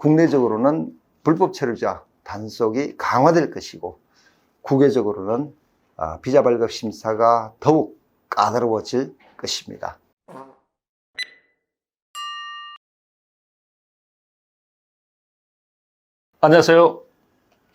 국내적으로는 불법 체류자 단속이 강화될 것이고, 국외적으로는 비자 발급 심사가 더욱 까다로워질 것입니다. 안녕하세요.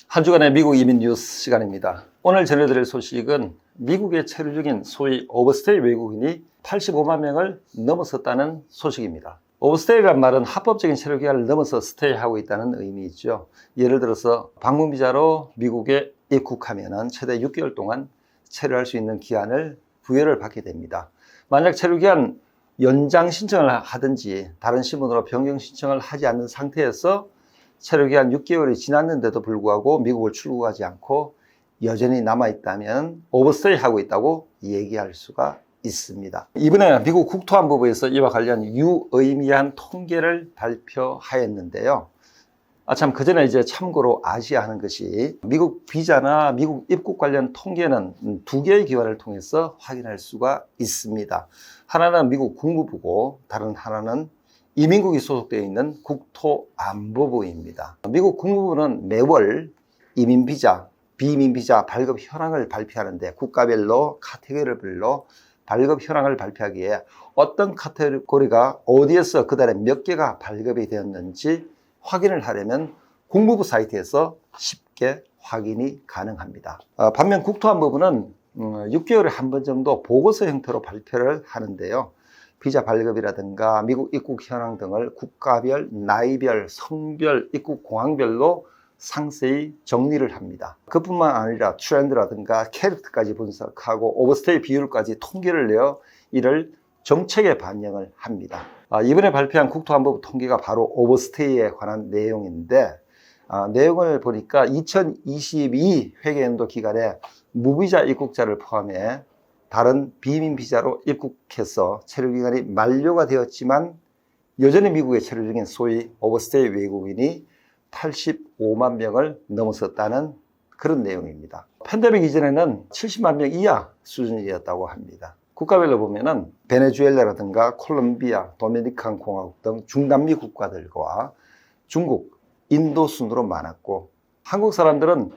한 주간의 미국 이민 뉴스 시간입니다. 오늘 전해드릴 소식은 미국에 체류 중인 소위 오버스테이 외국인이 85만 명을 넘어섰다는 소식입니다. 오버스테이란 말은 합법적인 체류 기간을 넘어서 스테이하고 있다는 의미이죠. 예를 들어서 방문비자로 미국에 입국하면 최대 6개월 동안 체류할 수 있는 기한을 부여를 받게 됩니다. 만약 체류 기한 연장 신청을 하든지 다른 신분으로 변경 신청을 하지 않는 상태에서 체류기한 6개월이 지났는데도 불구하고 미국을 출국하지 않고 여전히 남아있다면 오버스테이 하고 있다고 얘기할 수가 있습니다. 이번에 미국 국토안보부에서 이와 관련 유의미한 통계를 발표하였는데요. 참 그전에 참고로 아셔야 하는 것이 미국 비자나 미국 입국 관련 통계는 두 개의 기관을 통해서 확인할 수가 있습니다. 하나는 미국 국무부고 다른 하나는 이민국이 소속되어 있는 국토안보부입니다. 미국 국무부는 매월 이민비자, 비이민비자 발급 현황을 발표하는데 국가별로 카테고리별로 발급 현황을 발표하기에 어떤 카테고리가 어디에서 그달에 몇 개가 발급이 되었는지 확인을 하려면 국무부 사이트에서 쉽게 확인이 가능합니다. 반면 국토안보부는 6개월에 한 번 정도 보고서 형태로 발표를 하는데요. 비자 발급이라든가 미국 입국 현황 등을 국가별, 나이별, 성별, 입국 공항별로 상세히 정리를 합니다. 그뿐만 아니라 트렌드라든가 캐릭터까지 분석하고 오버스테이 비율까지 통계를 내어 이를 정책에 반영을 합니다. 이번에 발표한 국토안보부 통계가 바로 오버스테이에 관한 내용인데, 내용을 보니까 2022 회계연도 기간에 무비자 입국자를 포함해 다른 비이민 비자로 입국해서 체류기간이 만료가 되었지만 여전히 미국에 체류 중인 소위 오버스테이 외국인이 85만 명을 넘어섰다는 그런 내용입니다. 팬데믹 이전에는 70만 명 이하 수준이었다고 합니다. 국가별로 보면은 베네수엘라라든가 콜롬비아, 도미니칸 공화국 등 중남미 국가들과 중국, 인도 순으로 많았고, 한국 사람들은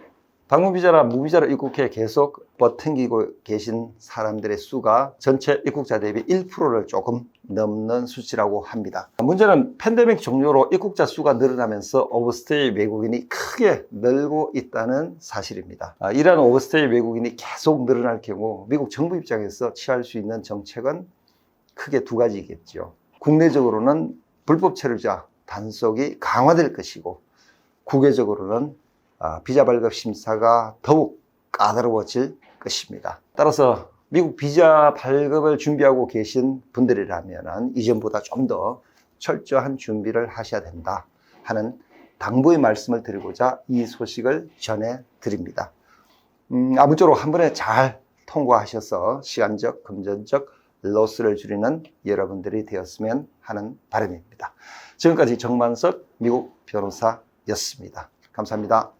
방문비자나 무비자로 입국해 계속 버팅기고 계신 사람들의 수가 전체 입국자 대비 1%를 조금 넘는 수치라고 합니다. 문제는 팬데믹 종료로 입국자 수가 늘어나면서 오버스테이 외국인이 크게 늘고 있다는 사실입니다. 이러한 오버스테이 외국인이 계속 늘어날 경우 미국 정부 입장에서 취할 수 있는 정책은 크게 두 가지겠죠. 국내적으로는 불법 체류자 단속이 강화될 것이고, 국외적으로는 비자 발급 심사가 더욱 까다로워질 것입니다. 따라서 미국 비자 발급을 준비하고 계신 분들이라면 이전보다 좀 더 철저한 준비를 하셔야 된다 하는 당부의 말씀을 드리고자 이 소식을 전해드립니다. 아무쪼록 한 번에 잘 통과하셔서 시간적, 금전적 로스를 줄이는 여러분들이 되었으면 하는 바람입니다. 지금까지 정만석 미국 변호사였습니다. 감사합니다.